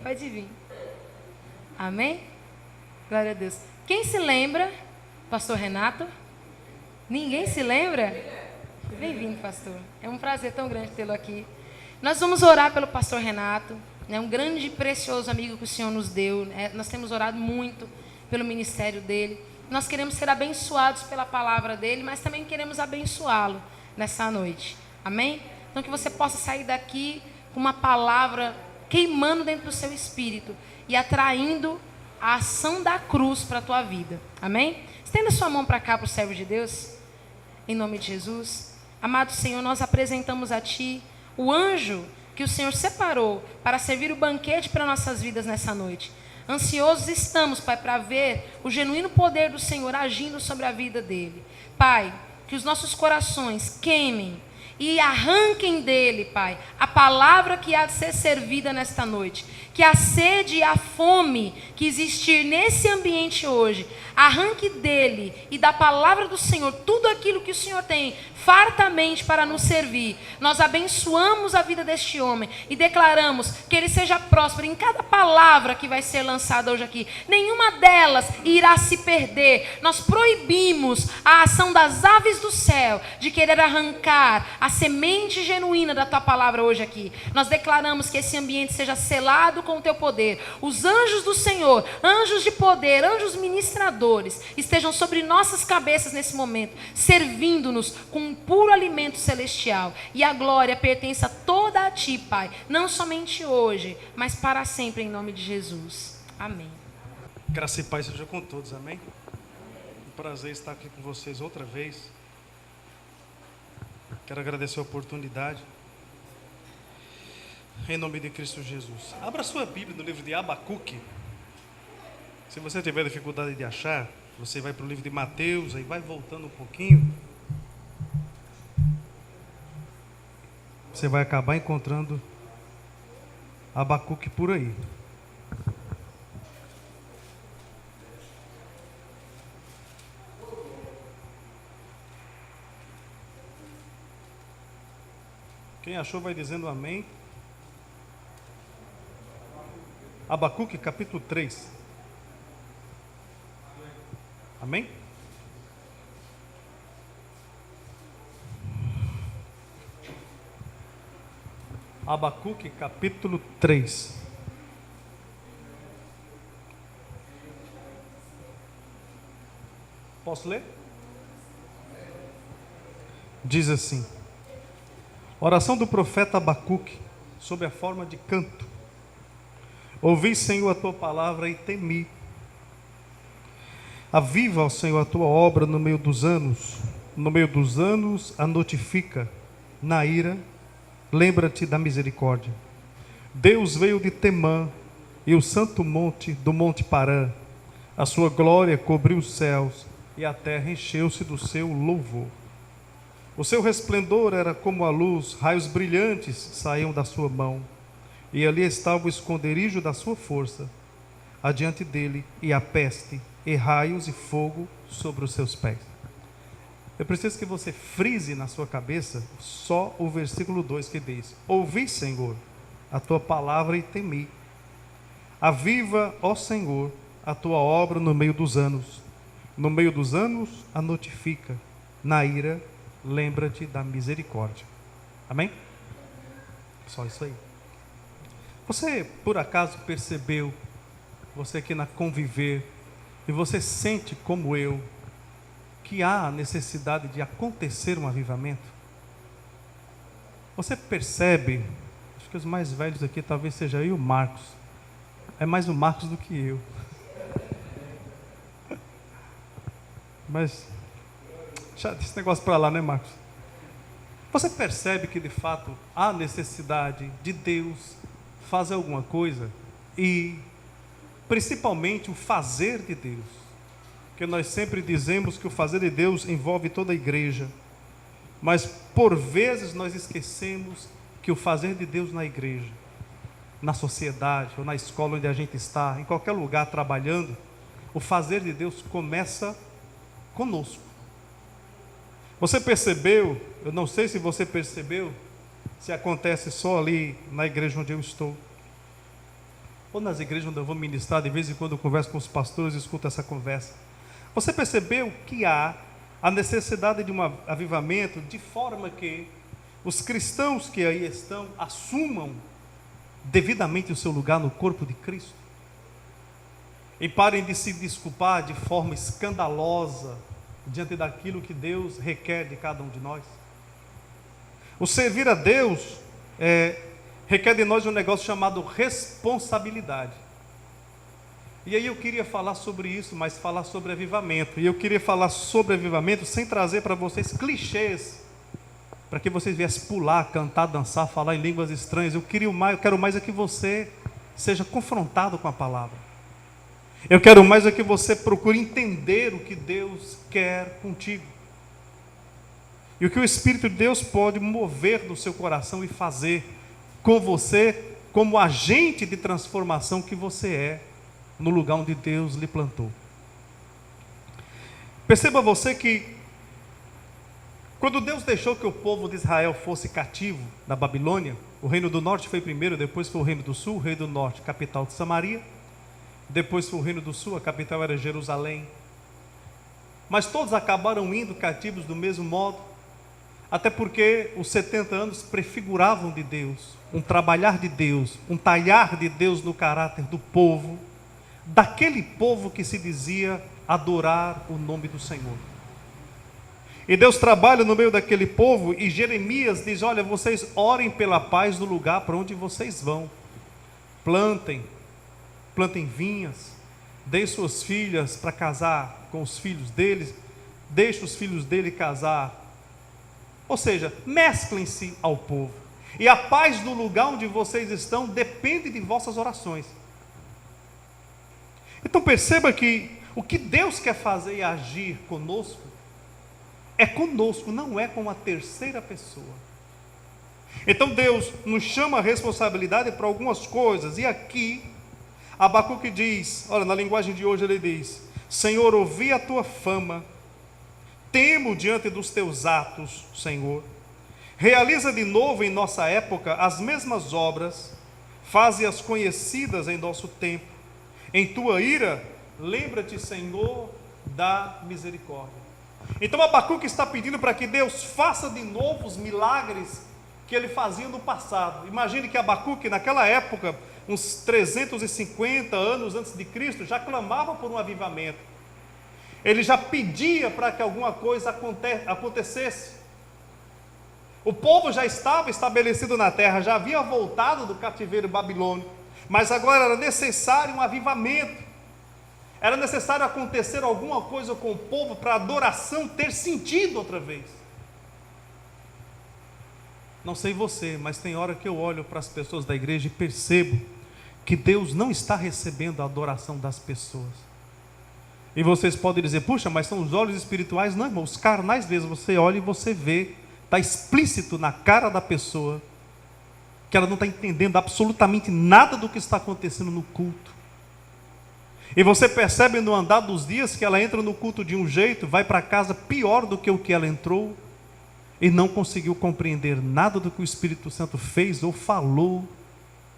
Pode vir. Amém? Glória a Deus. Quem se lembra, pastor Renato? Ninguém se lembra? Bem-vindo, pastor. É um prazer tão grande tê-lo aqui. Nós vamos orar pelo pastor Renato, né? Um grande e precioso amigo que o Senhor nos deu. Nós temos orado muito pelo ministério dele. Nós queremos ser abençoados pela palavra dele, mas também queremos abençoá-lo nessa noite. Amém? Então que você possa sair daqui com uma palavra queimando dentro do seu espírito e atraindo a ação da cruz para a tua vida. Amém? Estenda sua mão para cá para o servo de Deus. Em nome de Jesus. Amado Senhor, nós apresentamos a Ti o anjo que o Senhor separou para servir o banquete para nossas vidas nessa noite. Ansiosos estamos, Pai, para ver o genuíno poder do Senhor agindo sobre a vida dele. Pai, que os nossos corações queimem e arranquem dele, Pai, a palavra que há de ser servida nesta noite. Que a sede e a fome que existir nesse ambiente hoje, arranque dele e da palavra do Senhor tudo aquilo que o Senhor tem fartamente para nos servir. Nós abençoamos a vida deste homem e declaramos que ele seja próspero em cada palavra que vai ser lançada hoje aqui. Nenhuma delas irá se perder. Nós proibimos a ação das aves do céu de querer arrancar a semente genuína da tua palavra hoje aqui. Nós declaramos que esse ambiente seja selado com o teu poder. Os anjos do Senhor, anjos de poder, anjos ministradores, estejam sobre nossas cabeças nesse momento, servindo-nos com um puro alimento celestial. E a glória pertence toda a ti, Pai, não somente hoje, mas para sempre, em nome de Jesus. Amém. Graça e paz seja com todos, amém? Um prazer estar aqui com vocês outra vez. Quero agradecer a oportunidade. Em nome de Cristo Jesus. Abra sua Bíblia no livro de Abacuque. Se você tiver dificuldade de achar, você vai para o livro de Mateus, aí vai voltando um pouquinho. Você vai acabar encontrando Abacuque por aí. Quem achou vai dizendo amém. Abacuque capítulo 3. Amém? Abacuque capítulo 3. Posso ler? Diz assim: oração do profeta Abacuque, sob a forma de canto. Ouvi, Senhor, a tua palavra e temi. Aviva, ó Senhor, a tua obra no meio dos anos. No meio dos anos a notifica. Na ira, lembra-te da misericórdia. Deus veio de Temã e o santo monte do Monte Parã. A sua glória cobriu os céus e a terra encheu-se do seu louvor. O seu resplendor era como a luz, raios brilhantes saíam da sua mão. E ali estava o esconderijo da sua força. Adiante dele ia a peste, e raios e fogo sobre os seus pés. Eu preciso que você frise na sua cabeça só o versículo 2 que diz: ouvi, Senhor, a tua palavra e temi. Aviva, ó Senhor, a tua obra no meio dos anos. No meio dos anos a notifica. Na ira, lembra-te da misericórdia. Amém? Só isso aí. Você, por acaso, percebeu, você aqui na Conviver, e você sente como eu, que há necessidade de acontecer um avivamento? Você percebe, acho que os mais velhos aqui talvez seja eu e o Marcos. É mais o Marcos do que eu. Mas, deixa esse negócio para lá, né, Marcos? Você percebe que de fato há necessidade de Deus fazer alguma coisa, e principalmente o fazer de Deus, porque nós sempre dizemos que o fazer de Deus envolve toda a igreja, mas por vezes nós esquecemos que o fazer de Deus na igreja, na sociedade ou na escola onde a gente está, em qualquer lugar trabalhando, o fazer de Deus começa conosco. Você percebeu? Eu não sei se você percebeu, se acontece só ali na igreja onde eu estou, ou nas igrejas onde eu vou ministrar, de vez em quando eu converso com os pastores e escuto essa conversa. Você percebeu que há a necessidade de um avivamento, de forma que os cristãos que aí estão assumam devidamente o seu lugar no corpo de Cristo? E parem de se desculpar de forma escandalosa diante daquilo que Deus requer de cada um de nós. O servir a Deus requer de nós um negócio chamado responsabilidade. E aí eu queria falar sobre isso, mas falar sobre avivamento. E eu queria falar sobre avivamento sem trazer para vocês clichês, para que vocês viessem pular, cantar, dançar, falar em línguas estranhas. Eu quero mais é que você seja confrontado com a palavra. Eu quero mais é que você procure entender o que Deus quer contigo. E o que o Espírito de Deus pode mover no seu coração e fazer com você, como agente de transformação que você é, no lugar onde Deus lhe plantou. Perceba você que, quando Deus deixou que o povo de Israel fosse cativo da Babilônia, o reino do norte foi primeiro, depois foi o reino do sul. O reino do norte, capital de Samaria, depois foi o reino do sul, a capital era Jerusalém. Mas todos acabaram indo cativos do mesmo modo, até porque os 70 anos prefiguravam de Deus, um trabalhar de Deus, um talhar de Deus no caráter do povo, daquele povo que se dizia adorar o nome do Senhor. E Deus trabalha no meio daquele povo, e Jeremias diz: olha, vocês orem pela paz no lugar para onde vocês vão. Plantem vinhas, deem suas filhas para casar com os filhos deles, deixe os filhos dele casar. Ou seja, mesclem-se ao povo. E a paz do lugar onde vocês estão depende de vossas orações. Então perceba que o que Deus quer fazer e agir conosco, é conosco, não é com uma terceira pessoa. Então Deus nos chama a responsabilidade para algumas coisas. E aqui, Abacuque diz, olha, na linguagem de hoje ele diz: Senhor, ouvi a tua fama, temo diante dos teus atos, Senhor. Realiza de novo em nossa época as mesmas obras, faze-as conhecidas em nosso tempo. Em tua ira, lembra-te, Senhor, da misericórdia. Então Abacuque está pedindo para que Deus faça de novo os milagres que ele fazia no passado. Imagine que Abacuque, naquela época, uns 350 anos antes de Cristo, já clamava por um avivamento. Ele já pedia para que alguma coisa acontecesse. O povo já estava estabelecido na terra, já havia voltado do cativeiro babilônico, mas agora era necessário um avivamento. Era necessário acontecer alguma coisa com o povo para a adoração ter sentido outra vez. Não sei você, mas tem hora que eu olho para as pessoas da igreja e percebo que Deus não está recebendo a adoração das pessoas. E vocês podem dizer: puxa, mas são os olhos espirituais. Não, irmão, os carnais mesmo. Você olha e você vê, está explícito na cara da pessoa que ela não está entendendo absolutamente nada do que está acontecendo no culto. E você percebe no andar dos dias que ela entra no culto de um jeito, vai para casa pior do que o que ela entrou, e não conseguiu compreender nada do que o Espírito Santo fez ou falou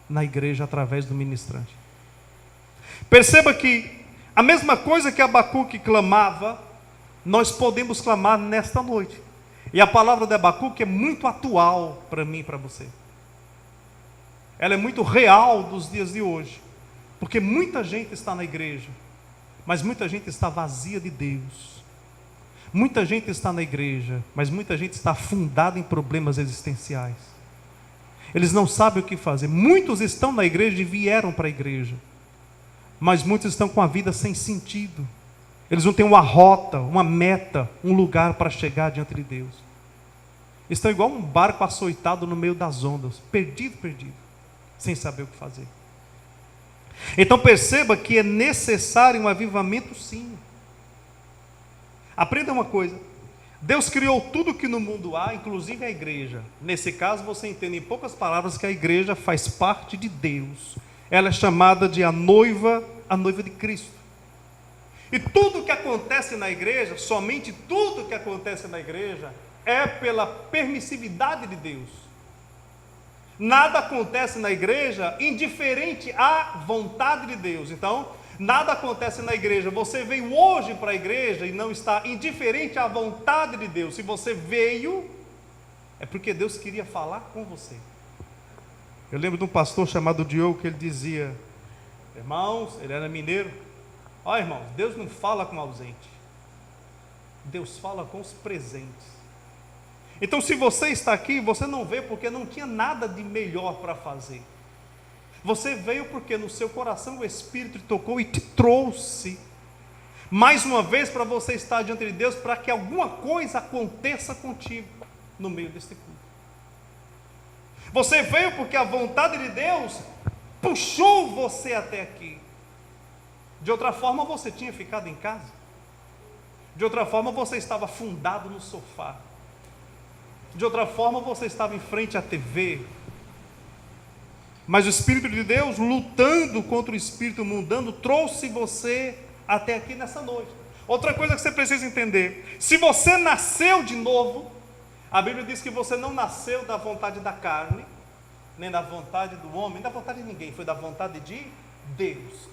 na igreja através do ministrante. Perceba que a mesma coisa que Abacuque clamava, nós podemos clamar nesta noite. E a palavra de Abacuque é muito atual para mim e para você. Ela é muito real dos dias de hoje. Porque muita gente está na igreja, mas muita gente está vazia de Deus. Muita gente está na igreja, mas muita gente está afundada em problemas existenciais. Eles não sabem o que fazer. Muitos estão na igreja e vieram para a igreja, mas muitos estão com a vida sem sentido. Eles não têm uma rota, uma meta, um lugar para chegar diante de Deus. Estão igual um barco açoitado no meio das ondas, perdido, sem saber o que fazer. Então perceba que é necessário um avivamento, sim. Aprenda uma coisa: Deus criou tudo que no mundo há, inclusive a igreja. Nesse caso você entende em poucas palavras que a igreja faz parte de Deus. Ela é chamada de a noiva de Cristo. E tudo que acontece na igreja, somente tudo que acontece na igreja, é pela permissividade de Deus. Nada acontece na igreja indiferente à vontade de Deus. Então, nada acontece na igreja. Você veio hoje para a igreja e não está indiferente à vontade de Deus. Se você veio, é porque Deus queria falar com você. Eu lembro de um pastor chamado Diogo que ele dizia, irmãos, ele era mineiro, ó irmãos, Deus não fala com ausente, Deus fala com os presentes. Então, se você está aqui, você não veio porque não tinha nada de melhor para fazer. Você veio porque no seu coração o Espírito te tocou e te trouxe mais uma vez para você estar diante de Deus, para que alguma coisa aconteça contigo no meio deste culto. Você veio porque a vontade de Deus puxou você até aqui. De outra forma você tinha ficado em casa. De outra forma você estava afundado no sofá. De outra forma você estava em frente à TV. Mas o Espírito de Deus, lutando contra o espírito mundano, trouxe você até aqui nessa noite. Outra coisa que você precisa entender: se você nasceu de novo, a Bíblia diz que você não nasceu da vontade da carne, nem da vontade do homem, nem da vontade de ninguém, foi da vontade de Deus.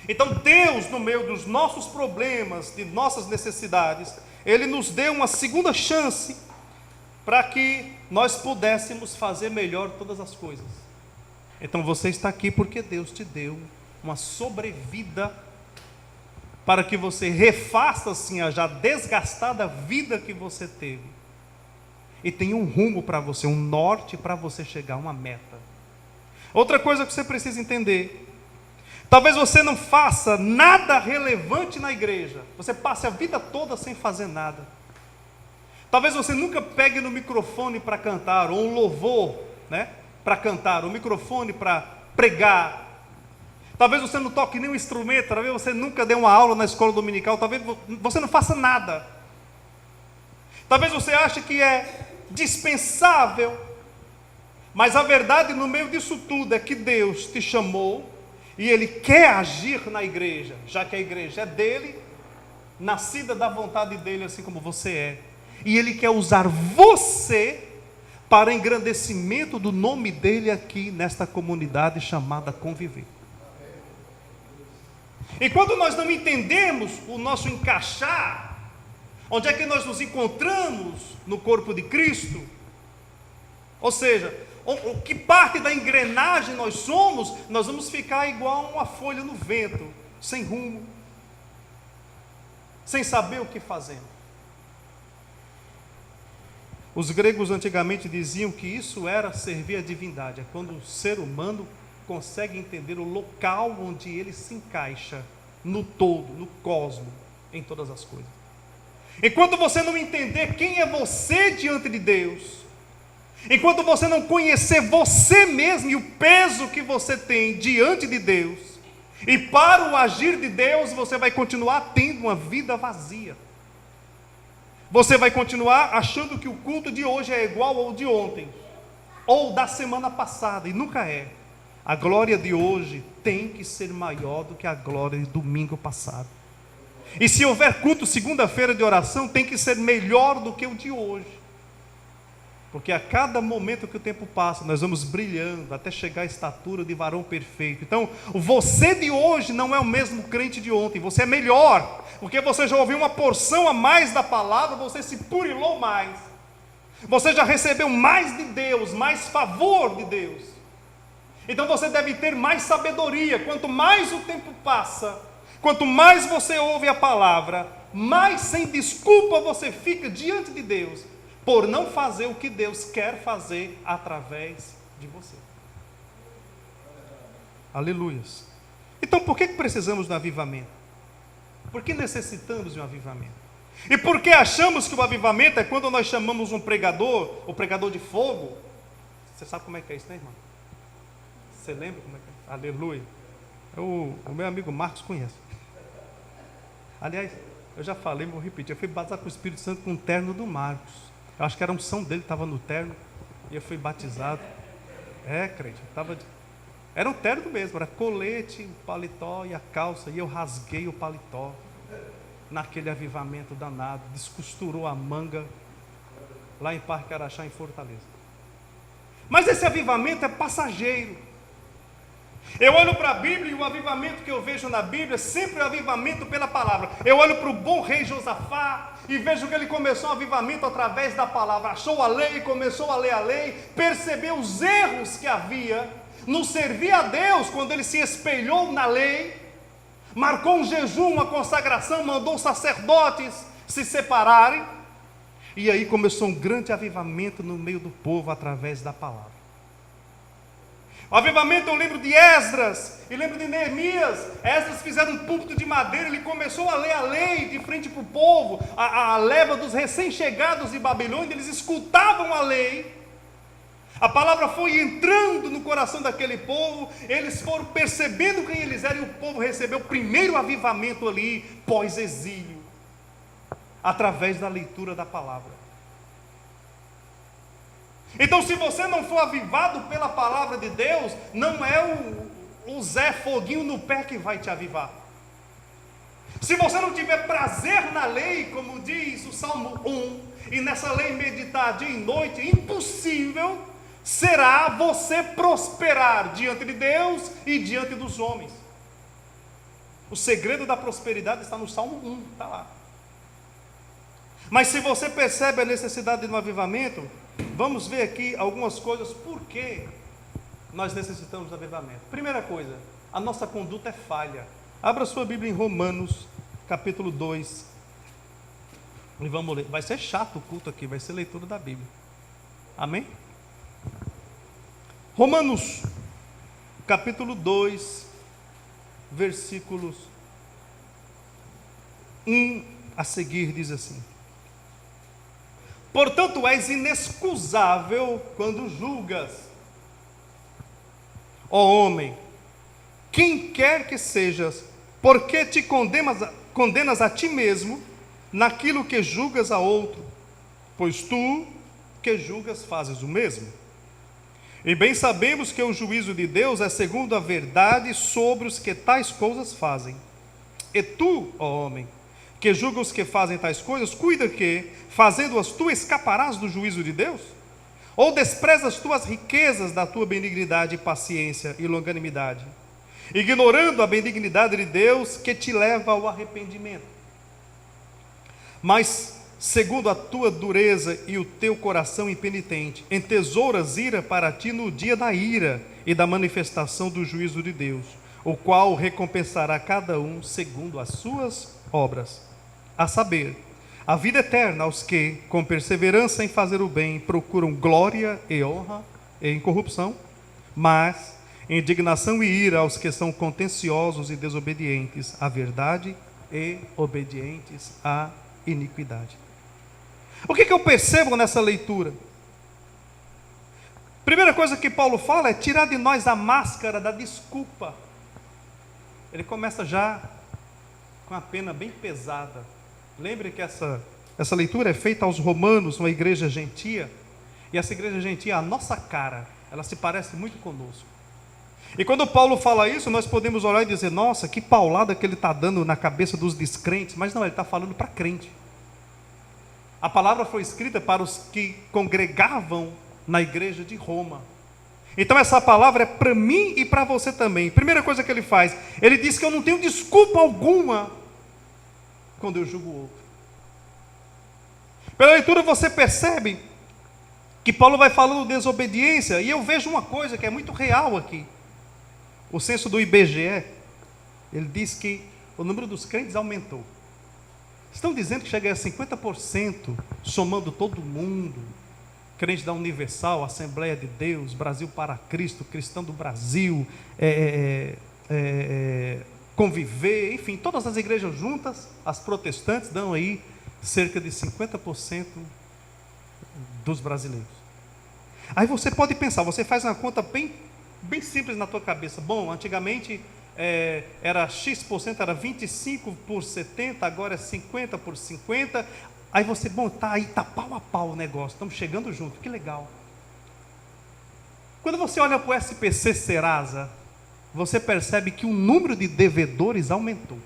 Então Deus, no meio dos nossos problemas, de nossas necessidades, Ele nos deu uma segunda chance para que nós pudéssemos fazer melhor todas as coisas. Então você está aqui porque Deus te deu uma sobrevida para que você refaça assim a já desgastada vida que você teve e tenha um rumo para você, um norte para você chegar a uma meta. Outra coisa que você precisa entender: talvez você não faça nada relevante na igreja, você passe a vida toda sem fazer nada. Talvez você nunca pegue no microfone para cantar, ou um louvor, né, para cantar, um microfone para pregar. Talvez você não toque nenhum instrumento, talvez você nunca dê uma aula na escola dominical, talvez você não faça nada. Talvez você ache que é dispensável, mas a verdade no meio disso tudo é que Deus te chamou e Ele quer agir na igreja, já que a igreja é dele, nascida da vontade dele, assim como você é. E Ele quer usar você para engrandecimento do nome dEle aqui nesta comunidade chamada Conviver. E quando nós não entendemos o nosso encaixar, onde é que nós nos encontramos no corpo de Cristo, ou seja, o que parte da engrenagem nós somos, nós vamos ficar igual uma folha no vento, sem rumo, sem saber o que fazemos. Os gregos antigamente diziam que isso era servir a divindade, é quando o ser humano consegue entender o local onde ele se encaixa no todo, no cosmos, em todas as coisas. Enquanto você não entender quem é você diante de Deus, enquanto você não conhecer você mesmo e o peso que você tem diante de Deus, e para o agir de Deus, você vai continuar tendo uma vida vazia. Você vai continuar achando que o culto de hoje é igual ao de ontem, ou da semana passada, e nunca é. A glória de hoje tem que ser maior do que a glória de domingo passado. E se houver culto segunda-feira de oração, tem que ser melhor do que o de hoje. Porque a cada momento que o tempo passa, nós vamos brilhando até chegar à estatura de varão perfeito. Então, você de hoje não é o mesmo crente de ontem, você é melhor, porque você já ouviu uma porção a mais da palavra, você se purilou mais, você já recebeu mais de Deus, mais favor de Deus. Então você deve ter mais sabedoria. Quanto mais o tempo passa, quanto mais você ouve a palavra, mais sem desculpa você fica diante de Deus, por não fazer o que Deus quer fazer através de você. Aleluias. Então por que precisamos do avivamento? Por que necessitamos de um avivamento? E por que achamos que o avivamento é quando nós chamamos um pregador, o pregador de fogo? Você sabe como é que é isso, né, irmão? Você lembra como é que é? Aleluia. O meu amigo Marcos conhece. Aliás, eu já falei, vou repetir, eu fui batizado com o Espírito Santo com o terno do Marcos. Eu acho que era a unção dele, estava no terno, e eu fui batizado. Crente, era um terno mesmo, era colete, o paletó e a calça, e eu rasguei o paletó, naquele avivamento danado, descosturou a manga, lá em Parque Araxá, em Fortaleza. Mas esse avivamento é passageiro. Eu olho para a Bíblia e o avivamento que eu vejo na Bíblia sempre é o avivamento pela palavra. Eu olho para o bom rei Josafá e vejo que ele começou o avivamento através da palavra. Achou a lei, começou a ler a lei, percebeu os erros que havia, não servia a Deus quando ele se espelhou na lei, marcou um jejum, uma consagração, mandou os sacerdotes se separarem, e aí começou um grande avivamento no meio do povo através da palavra. O avivamento, eu lembro de Esdras e lembro de Neemias. Esdras fizeram um púlpito de madeira, ele começou a ler a lei de frente para o povo, a leva dos recém-chegados de Babilônia, eles escutavam a lei, a palavra foi entrando no coração daquele povo, eles foram percebendo quem eles eram, e o povo recebeu o primeiro avivamento ali, pós-exílio, através da leitura da palavra. Então, se você não for avivado pela palavra de Deus, não é o Zé Foguinho no pé que vai te avivar. Se você não tiver prazer na lei, como diz o Salmo 1, e nessa lei meditar dia e noite, impossível será você prosperar diante de Deus e diante dos homens. O segredo da prosperidade está no Salmo 1, está lá. Mas se você percebe a necessidade de um avivamento, vamos ver aqui algumas coisas por que nós necessitamos de avivamento. Primeira coisa, a nossa conduta é falha. Abra sua Bíblia em Romanos, capítulo 2. E vamos ler. Vai ser chato o culto aqui, vai ser leitura da Bíblia. Amém? Romanos, capítulo 2, versículos 1 a seguir, diz assim: portanto, és inexcusável quando julgas, ó homem, quem quer que sejas, porque te condenas a ti mesmo naquilo que julgas a outro, pois tu que julgas fazes o mesmo. E bem sabemos que o juízo de Deus é segundo a verdade sobre os que tais coisas fazem. E tu, ó homem, que julga os que fazem tais coisas, cuida que, fazendo-as, tu escaparás do juízo de Deus? Ou desprezas tu as riquezas da tua benignidade, paciência e longanimidade, ignorando a benignidade de Deus que te leva ao arrependimento? Mas, segundo a tua dureza e o teu coração impenitente, entesouras ira para ti no dia da ira e da manifestação do juízo de Deus, o qual recompensará cada um segundo as suas obras. A saber, a vida eterna aos que, com perseverança em fazer o bem, procuram glória e honra e incorrupção, mas indignação e ira aos que são contenciosos e desobedientes à verdade e obedientes à iniquidade. O que eu percebo nessa leitura? Primeira coisa que Paulo fala é tirar de nós a máscara da desculpa. Ele começa já com a pena bem pesada. Lembre que essa leitura é feita aos romanos, uma igreja gentia, e essa igreja gentia é a nossa cara, ela se parece muito conosco. E quando Paulo fala isso, nós podemos olhar e dizer: nossa, que paulada que ele está dando na cabeça dos descrentes. Mas não, ele está falando para crente. A palavra foi escrita para os que congregavam na igreja de Roma. Então essa palavra é para mim e para você também. Primeira coisa que ele faz, ele diz que eu não tenho desculpa alguma quando eu julgo o outro. Pela leitura você percebe que Paulo vai falando de desobediência, e eu vejo uma coisa que é muito real aqui. O censo do IBGE, ele diz que o número dos crentes aumentou. Estão dizendo que chega a 50%, somando todo mundo, crente da Universal, Assembleia de Deus, Brasil para Cristo, Cristão do Brasil, Conviver, enfim, todas as igrejas juntas, as protestantes dão aí cerca de 50% dos brasileiros. Aí você pode pensar, você faz uma conta bem simples na tua cabeça. Bom, antigamente era X%, era 25 por 70, agora é 50 por 50. Aí você, bom, tá pau a pau o negócio, estamos chegando junto, que legal. Quando você olha para o SPC Serasa, você percebe que o número de devedores aumentou.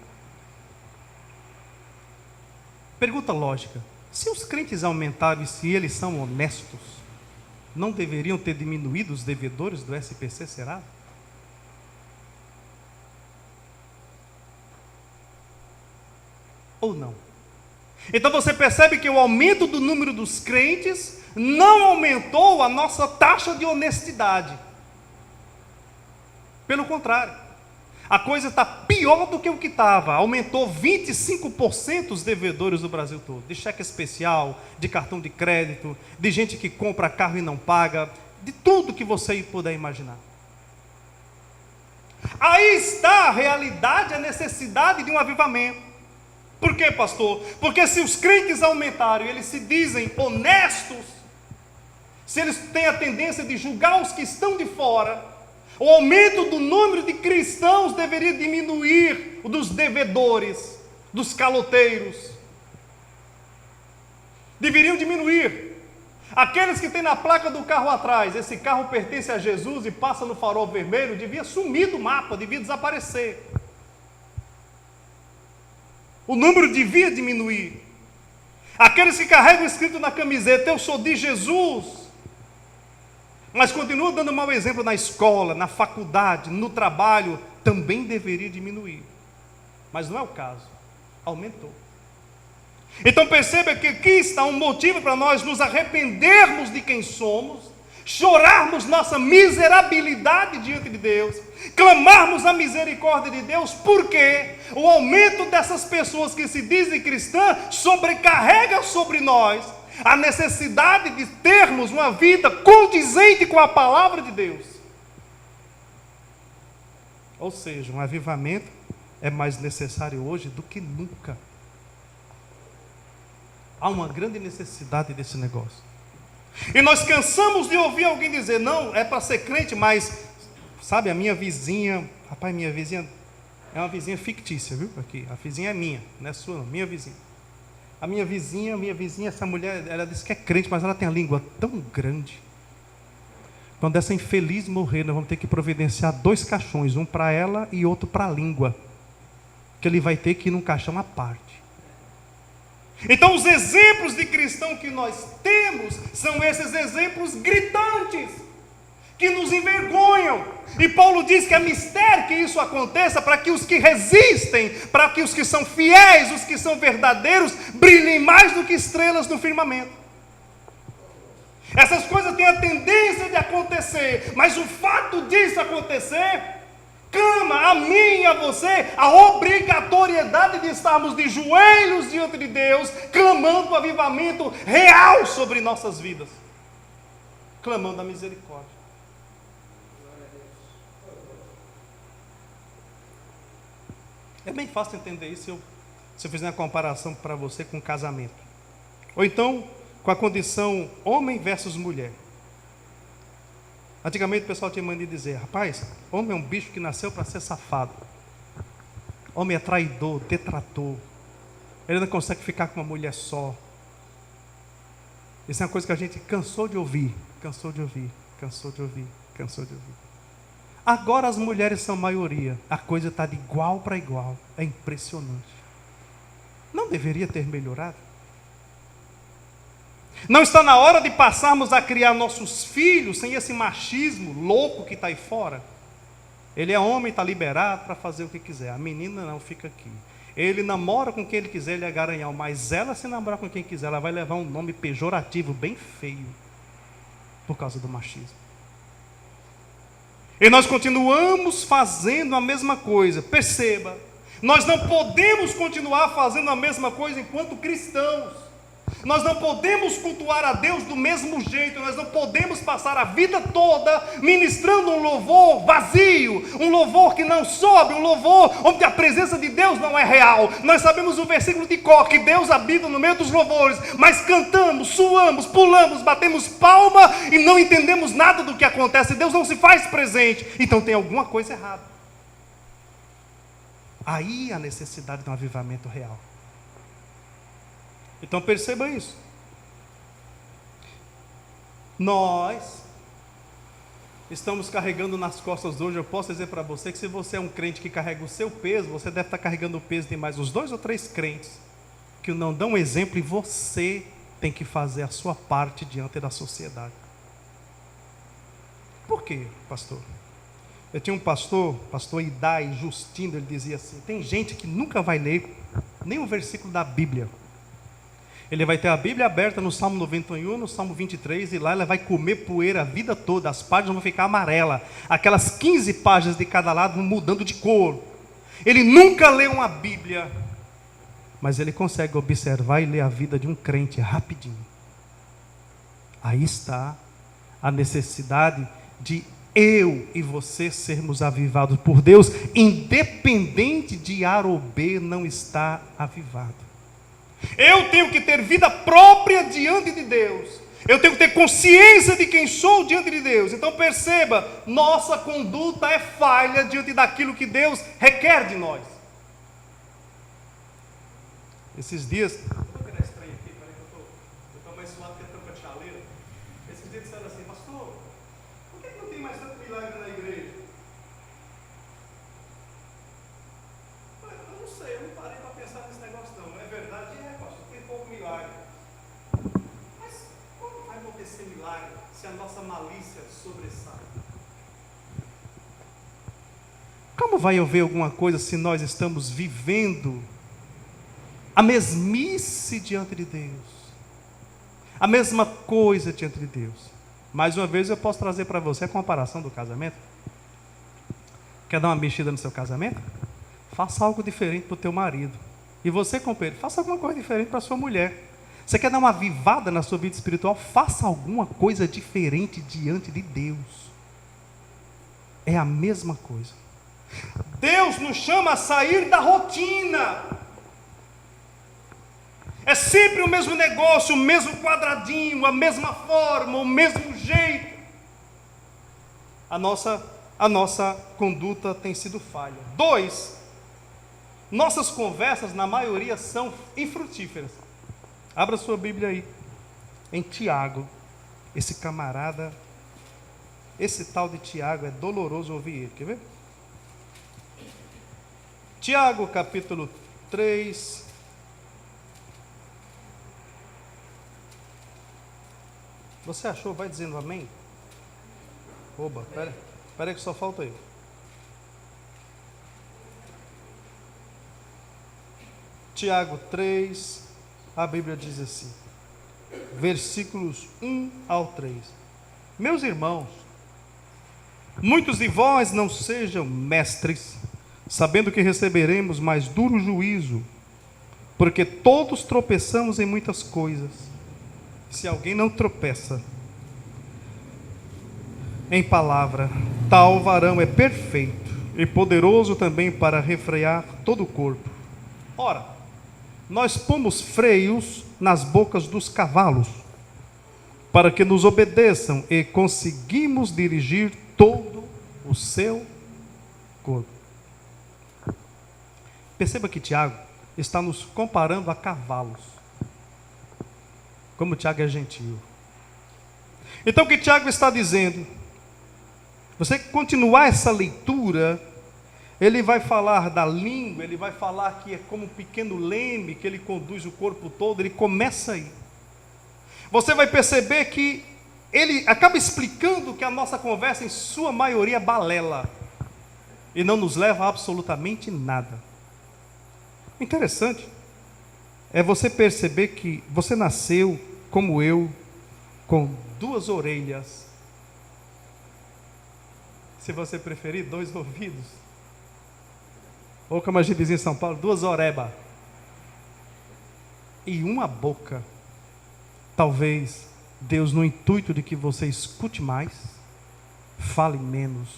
Pergunta lógica: se os crentes aumentaram e se eles são honestos, não deveriam ter diminuído os devedores do SPC, será? Ou não? Então você percebe que o aumento do número dos crentes não aumentou a nossa taxa de honestidade. Pelo contrário, a coisa está pior do que o que estava. Aumentou 25% os devedores do Brasil todo. De cheque especial, de cartão de crédito, de gente que compra carro e não paga, de tudo que você puder imaginar. Aí está a realidade, a necessidade de um avivamento. Por quê, pastor? Porque se os crentes aumentaram e eles se dizem honestos, se eles têm a tendência de julgar os que estão de fora, o aumento do número de cristãos deveria diminuir o dos devedores, dos caloteiros. Deveriam diminuir. Aqueles que têm na placa do carro atrás, esse carro pertence a Jesus e passa no farol vermelho, devia sumir do mapa, devia desaparecer. O número devia diminuir. Aqueles que carregam escrito na camiseta, eu sou de Jesus, mas continuam dando mau exemplo na escola, na faculdade, no trabalho, também deveria diminuir. Mas não é o caso, aumentou. Então perceba que aqui está um motivo para nós nos arrependermos de quem somos, chorarmos nossa miserabilidade diante de Deus, clamarmos a misericórdia de Deus, porque o aumento dessas pessoas que se dizem cristãs sobrecarrega sobre nós a necessidade de termos uma vida condizente com a palavra de Deus. Ou seja, um avivamento é mais necessário hoje do que nunca. Há uma grande necessidade desse negócio. E nós cansamos de ouvir alguém dizer, não, é para ser crente, mas, sabe, a minha vizinha, rapaz, minha vizinha é uma vizinha fictícia, viu? Aqui, a vizinha é minha, não é sua não, minha vizinha. A minha vizinha, essa mulher, ela disse que é crente, mas ela tem a língua tão grande. Quando essa infeliz morrer, nós vamos ter que providenciar 2 caixões, um para ela e outro para a língua, que ele vai ter que ir num caixão à parte. Então os exemplos de cristão que nós temos são esses exemplos gritantes, que nos envergonham. E Paulo diz que é mistério que isso aconteça, para que os que resistem, para que os que são fiéis, os que são verdadeiros, brilhem mais do que estrelas no firmamento. Essas coisas têm a tendência de acontecer, mas o fato disso acontecer clama a mim e a você a obrigatoriedade de estarmos de joelhos diante de Deus, clamando o avivamento real sobre nossas vidas, clamando a misericórdia. É bem fácil entender isso se eu fizer uma comparação para você com casamento, ou então com a condição homem versus mulher. Antigamente o pessoal tinha mania de dizer, rapaz, homem é um bicho que nasceu para ser safado. Homem é traidor, detrator. Ele não consegue ficar com uma mulher só. Isso é uma coisa que a gente cansou de ouvir. Agora as mulheres são maioria. A coisa está de igual para igual. É impressionante. Não deveria ter melhorado? Não está na hora de passarmos a criar nossos filhos sem esse machismo louco que está aí fora? Ele é homem, está liberado para fazer o que quiser. A menina não, fica aqui. Ele namora com quem ele quiser, ele é garanhão. Mas ela, se namorar com quem quiser, ela vai levar um nome pejorativo, bem feio, por causa do machismo. E nós continuamos fazendo a mesma coisa. Perceba, nós não podemos continuar fazendo a mesma coisa enquanto cristãos. Nós não podemos cultuar a Deus do mesmo jeito. Nós não podemos passar a vida toda ministrando um louvor vazio, um louvor que não sobe, um louvor onde a presença de Deus não é real. Nós sabemos o versículo de cor, que Deus habita no meio dos louvores, mas cantamos, suamos, pulamos, batemos palma e não entendemos nada do que acontece. Deus não se faz presente. Então tem alguma coisa errada. Aí a necessidade de um avivamento real. Então perceba isso. Nós estamos carregando nas costas hoje. Eu posso dizer para você que se você é um crente que carrega o seu peso, você deve estar carregando o peso de mais uns 2 ou 3 crentes que não dão exemplo, e você tem que fazer a sua parte diante da sociedade. Por quê, pastor? Eu tinha um pastor Idai Justino, ele dizia assim: tem gente que nunca vai ler nem um versículo da Bíblia. Ele vai ter a Bíblia aberta no Salmo 91, no Salmo 23, e lá ele vai comer poeira a vida toda, as páginas vão ficar amarelas, aquelas 15 páginas de cada lado vão mudando de cor. Ele nunca leu uma Bíblia, mas ele consegue observar e ler a vida de um crente rapidinho. Aí está a necessidade de eu e você sermos avivados por Deus, independente de A ou B não estar avivado. Eu tenho que ter vida própria diante de Deus. Eu tenho que ter consciência de quem sou diante de Deus. Então perceba, nossa conduta é falha diante daquilo que Deus requer de nós. Esses dias, eu vou pegar esse trem aqui, peraí que eu estou mais suado que a tampa de chaleira. Esses dias disseram assim: pastor, por que não tem mais tanto milagre na igreja? Eu não sei, eu não parei para pensar nesse negócio não. É verdade, pastor, tem pouco milagre. Mas como vai acontecer milagre se a nossa malícia sobressai? Como vai haver alguma coisa se nós estamos vivendo a mesmice diante de Deus, a mesma coisa diante de Deus? Mais uma vez eu posso trazer para você a comparação do casamento. Quer dar uma mexida no seu casamento? Faça algo diferente para o teu marido. E você, companheiro, faça alguma coisa diferente para a sua mulher. Você quer dar uma avivada na sua vida espiritual? Faça alguma coisa diferente diante de Deus. É a mesma coisa. Deus nos chama a sair da rotina. É sempre o mesmo negócio, o mesmo quadradinho, a mesma forma, o mesmo jeito. A nossa conduta tem sido falha. 2, nossas conversas, na maioria, são infrutíferas. Abra sua Bíblia aí, em Tiago. Esse camarada, esse tal de Tiago, é doloroso ouvir ele, quer ver? Tiago, capítulo 3. Você achou? Vai dizendo amém? Oba, espera que só falta aí. Tiago 3, a Bíblia diz assim, versículos 1 ao 3. Meus irmãos, muitos de vós não sejam mestres, sabendo que receberemos mais duro juízo, porque todos tropeçamos em muitas coisas. Se alguém não tropeça em palavra, tal varão é perfeito e poderoso também para refrear todo o corpo. Ora, nós pomos freios nas bocas dos cavalos, para que nos obedeçam, e conseguimos dirigir todo o seu corpo. Perceba que Tiago está nos comparando a cavalos. Como Tiago é gentil. Então o que Tiago está dizendo? Você continuar essa leitura, ele vai falar da língua, ele vai falar que é como um pequeno leme, que ele conduz o corpo todo, ele começa aí. Você vai perceber que ele acaba explicando que a nossa conversa, em sua maioria, é balela, e não nos leva a absolutamente nada. Interessante é você perceber que você nasceu, como eu, com 2 orelhas, se você preferir, 2 ouvidos, ou como a gente diz em São Paulo, 2 orebas, e uma boca. Talvez Deus, no intuito de que você escute mais, fale menos.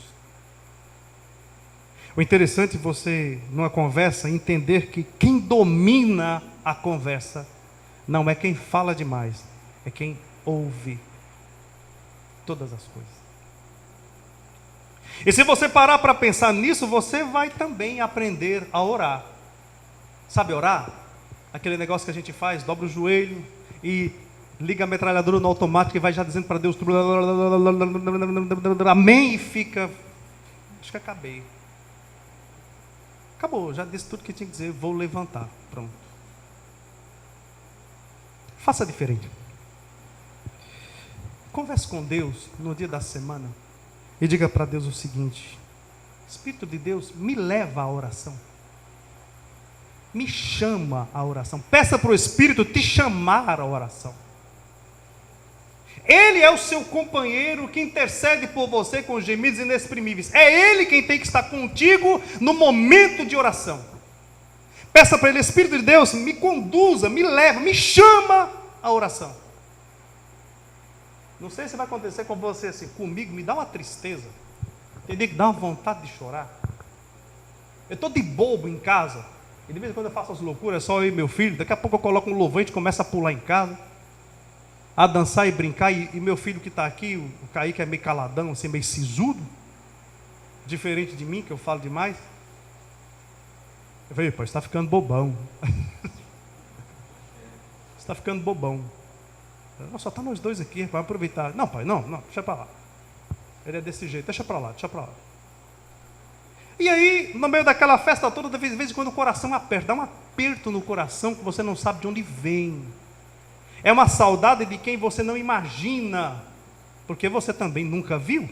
O interessante é você, numa conversa, entender que quem domina a conversa não é quem fala demais, é quem ouve todas as coisas. E se você parar para pensar nisso, você vai também aprender a orar. Sabe orar? Aquele negócio que a gente faz, dobra o joelho e liga a metralhadora no automático e vai já dizendo para Deus, amém, e fica, acho que acabei. Acabou, já disse tudo que tinha que dizer, vou levantar, pronto. Faça diferente. Converse com Deus no dia da semana. E diga para Deus o seguinte: Espírito de Deus, me leva à oração. Me chama à oração. Peça para o Espírito te chamar à oração. Ele é o seu companheiro que intercede por você com gemidos inexprimíveis. É Ele quem tem que estar contigo no momento de oração. Peça para Ele: Espírito de Deus, me conduza, me leva, me chama à oração. Não sei se vai acontecer com você assim, comigo me dá uma tristeza. Tem dia que dá uma vontade de chorar. Eu estou de bobo em casa, e de vez em quando eu faço as loucuras, só eu e meu filho. Daqui a pouco eu coloco um louvor e a gente começa a pular em casa, a dançar e brincar. E meu filho que está aqui, o Kaique, é meio caladão, assim, meio sisudo, diferente de mim, que eu falo demais. Eu falei: pai, você está ficando bobão. Você está ficando bobão. Só está nós dois aqui, vai aproveitar. Não, pai, não, deixa para lá. Ele é desse jeito, deixa para lá. E aí, no meio daquela festa toda, de vez em quando o coração aperta, dá um aperto no coração que você não sabe de onde vem. É uma saudade de quem você não imagina, porque você também nunca viu.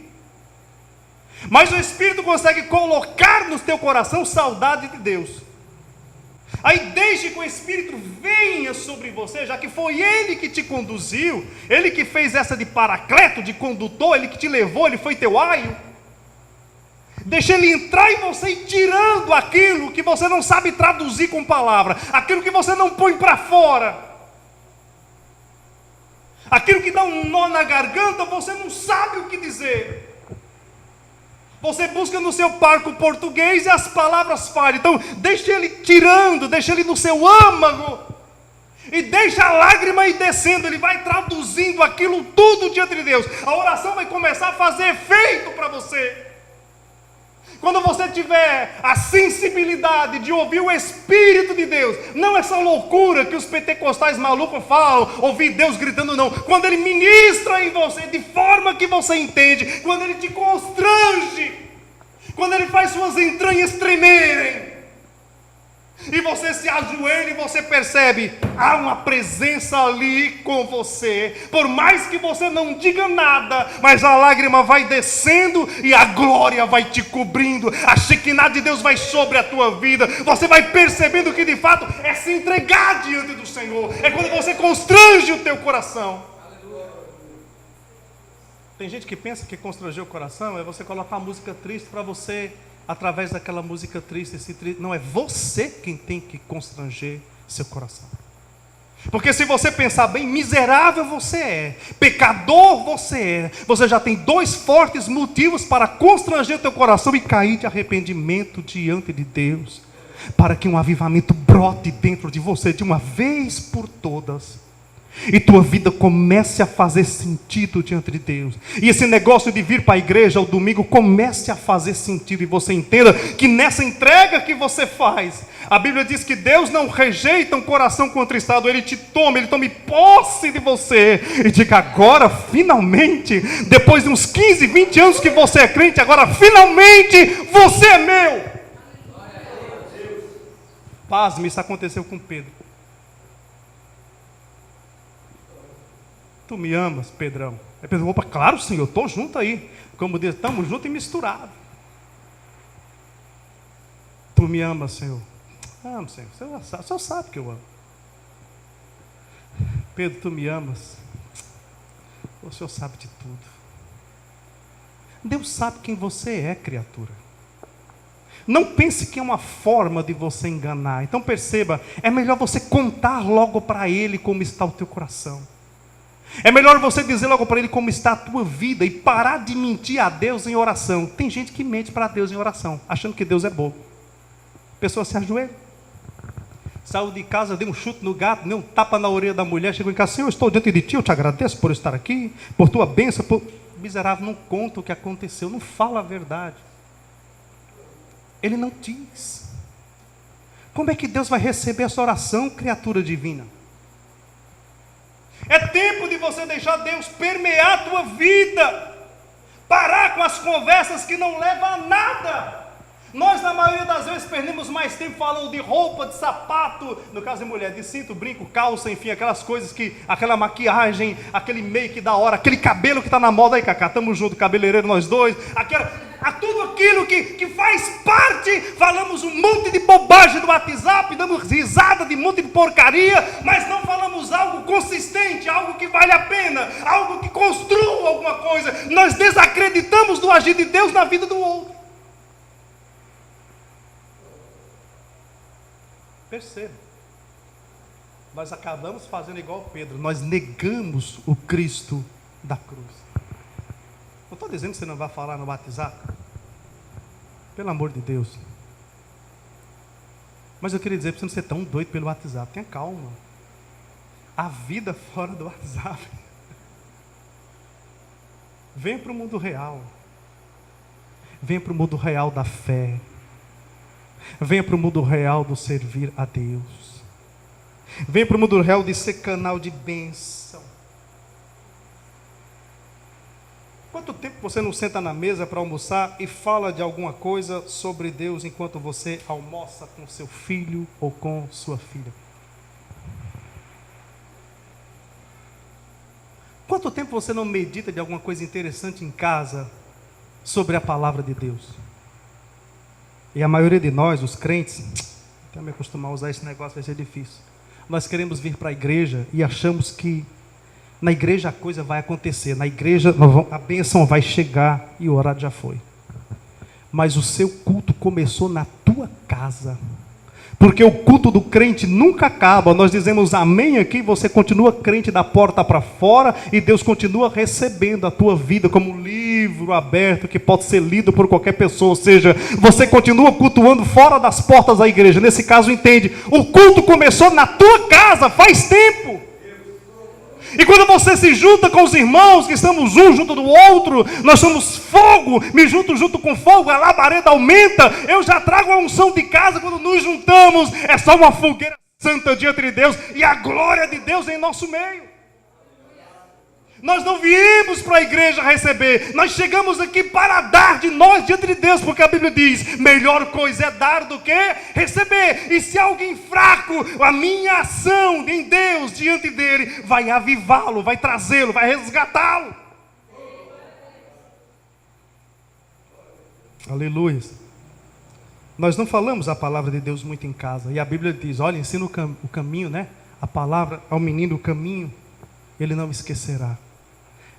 Mas o Espírito consegue colocar no teu coração saudade de Deus. Aí deixe que o Espírito venha sobre você, já que foi Ele que te conduziu, Ele que fez essa de paracleto, de condutor, Ele que te levou, Ele foi teu aio. Deixa Ele entrar em você e tirando aquilo que você não sabe traduzir com palavra, aquilo que você não põe para fora, aquilo que dá um nó na garganta, você não sabe o que dizer. Você busca no seu parco português e as palavras falham. Então, deixa Ele tirando, deixa Ele no seu âmago. E deixa a lágrima ir descendo. Ele vai traduzindo aquilo tudo diante de Deus. A oração vai começar a fazer efeito para você. Quando você tiver a sensibilidade de ouvir o Espírito de Deus, não essa loucura que os pentecostais malucos falam, ouvir Deus gritando, não. Quando Ele ministra em você de forma que você entende, quando Ele te constrange, quando Ele faz suas entranhas tremerem, e você se ajoelha e você percebe, há uma presença ali com você. Por mais que você não diga nada, mas a lágrima vai descendo e a glória vai te cobrindo. A Shekinah de Deus vai sobre a tua vida. Você vai percebendo que de fato é se entregar diante do Senhor. É quando você constrange o teu coração. Tem gente que pensa que constranger o coração é você colocar uma música triste para você, através daquela música triste, não, é você quem tem que constranger seu coração. Porque se você pensar bem, miserável você é, pecador você já tem dois fortes motivos para constranger teu coração e cair de arrependimento diante de Deus, para que um avivamento brote dentro de você de uma vez por todas, e tua vida comece a fazer sentido diante de Deus. E esse negócio de vir para a igreja ao domingo comece a fazer sentido. E você entenda que nessa entrega que você faz, a Bíblia diz que Deus não rejeita um coração contristado. Ele te toma, Ele tome posse de você. E diga: agora finalmente, depois de uns 15, 20 anos que você é crente, agora finalmente você é meu. Pasme, isso aconteceu com Pedro. Tu me amas, Pedrão? Aí Pedro: opa, claro, Senhor, estou junto aí. Como diz, estamos juntos e misturados. Tu me amas, Senhor? Amo, Senhor. O Senhor sabe que eu amo. Pedro, tu me amas? O Senhor sabe de tudo. Deus sabe quem você é, criatura. Não pense que é uma forma de você enganar. Então perceba, é melhor você contar logo para Ele como está o teu coração. É melhor você dizer logo para Ele como está a tua vida e parar de mentir a Deus em oração. Tem gente que mente para Deus em oração, achando que Deus é bobo. A pessoa se ajoelha, saiu de casa, deu um chute no gato, deu um tapa na orelha da mulher, chegou em casa: Senhor, eu estou diante de Ti, eu te agradeço por estar aqui, por Tua bênção. Miserável, não conta o que aconteceu, não fala a verdade. Ele não diz. Como é que Deus vai receber essa oração, criatura divina? É tempo de você deixar Deus permear a tua vida. Parar com as conversas que não levam a nada. Nós Nós, na maioria das vezes, perdemos mais tempo falando de roupa, de sapato, no caso de mulher, de cinto, brinco, calça, enfim, aquelas coisas que, aquela maquiagem, aquele make da hora, aquele cabelo que está na moda aí, Cacá, tamo junto, cabeleireiro nós dois, a tudo aquilo que faz parte. Falamos um monte de bobagem do WhatsApp, damos risada de um monte de porcaria, mas não falamos algo consistente, algo que vale a pena, algo que construa alguma coisa. Nós desacreditamos do agir de Deus na vida do outro. Perceba, nós acabamos fazendo igual Pedro, nós negamos o Cristo da cruz. Não estou dizendo que você não vai falar no WhatsApp, pelo amor de Deus, mas eu queria dizer para você não ser tão doido pelo WhatsApp. Tenha calma, a vida fora do WhatsApp. Venha para o mundo real, venha para o mundo real da fé, venha para o mundo real do servir a Deus, venha para o mundo real de ser canal de bênção. Quanto tempo você não senta na mesa para almoçar e fala de alguma coisa sobre Deus enquanto você almoça com seu filho ou com sua filha? Quanto tempo você não medita de alguma coisa interessante em casa sobre a palavra de Deus? E a maioria de nós, os crentes, até me acostumar a usar esse negócio vai ser difícil. Nós queremos vir para a igreja e achamos que na igreja a coisa vai acontecer, na igreja a bênção vai chegar e o horário já foi. Mas o seu culto começou na tua casa, porque o culto do crente nunca acaba. Nós dizemos amém aqui, você continua crente da porta para fora e Deus continua recebendo a tua vida como um livro aberto que pode ser lido por qualquer pessoa. Ou seja, você continua cultuando fora das portas da igreja. Nesse caso, entende, o culto começou na tua casa faz tempo. E quando você se junta com os irmãos, que estamos um junto do outro, nós somos fogo, me junto com fogo, a labareda aumenta, eu já trago a unção de casa. Quando nos juntamos, é só uma fogueira santa diante de Deus, e a glória de Deus em nosso meio. Nós não viemos para a igreja receber, nós chegamos aqui para dar de nós diante de Deus, porque a Bíblia diz, melhor coisa é dar do que receber. E se alguém fraco, a minha ação em Deus diante dele vai avivá-lo, vai trazê-lo, vai resgatá-lo. Aleluia. Nós não falamos a palavra de Deus muito em casa, e a Bíblia diz, olha, ensina o caminho, né? A palavra ao menino o caminho, ele não esquecerá.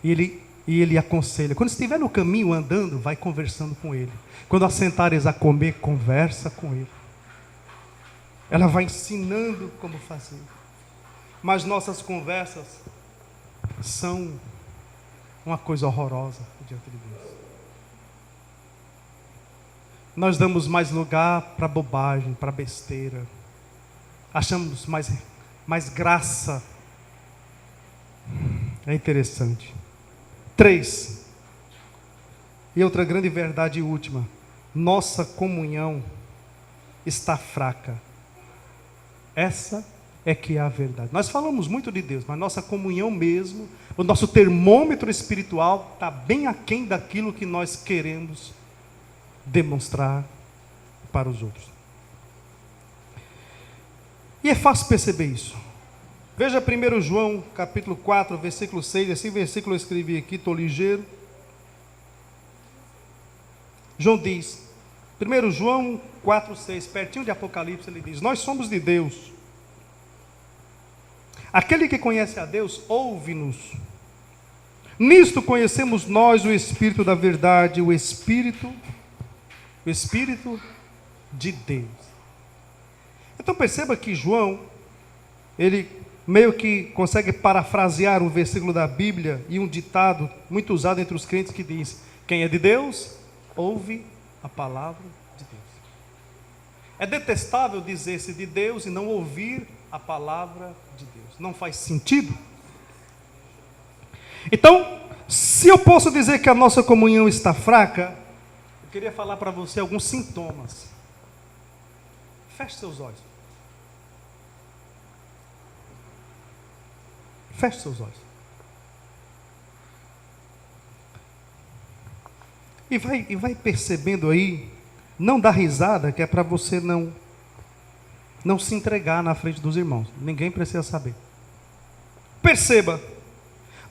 E ele aconselha. Quando estiver no caminho andando, vai conversando com ele. Quando assentares a comer, conversa com ele. Ela vai ensinando como fazer. Mas nossas conversas são uma coisa horrorosa diante de Deus. Nós damos mais lugar para bobagem, para besteira. Achamos mais graça. É interessante. 3. E outra grande verdade última. Nossa comunhão está fraca. Essa é que é a verdade. Nós falamos muito de Deus, mas nossa comunhão mesmo, o nosso termômetro espiritual está bem aquém daquilo que nós queremos demonstrar para os outros. E é fácil perceber isso. Veja 1 João, capítulo 4, versículo 6. Esse versículo eu escrevi aqui, estou ligeiro. João diz, 1 João 4, 6, pertinho de Apocalipse, ele diz, nós somos de Deus. Aquele que conhece a Deus, ouve-nos. Nisto conhecemos nós o Espírito da verdade, o Espírito de Deus. Então perceba que João, ele meio que consegue parafrasear um versículo da Bíblia e um ditado muito usado entre os crentes que diz, quem é de Deus, ouve a palavra de Deus. É detestável dizer-se de Deus e não ouvir a palavra de Deus. Não faz sentido. Então, se eu posso dizer que a nossa comunhão está fraca, eu queria falar para você alguns sintomas. Feche seus olhos. Feche seus olhos. E vai percebendo aí, Não dá risada, que é para você não se entregar na frente dos irmãos. Ninguém precisa saber. Perceba,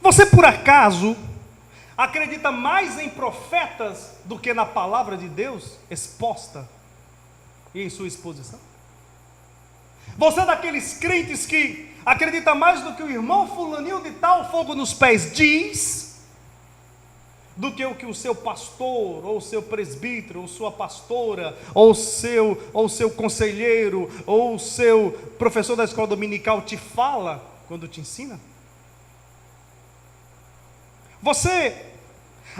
você por acaso acredita mais em profetas do que na palavra de Deus exposta e em sua exposição? Você é daqueles crentes que acredita mais do que o irmão fulaninho de tal, fogo nos pés, diz, do que o seu pastor, ou o seu presbítero, ou sua pastora, ou o seu conselheiro, ou o seu professor da escola dominical te fala quando te ensina? Você,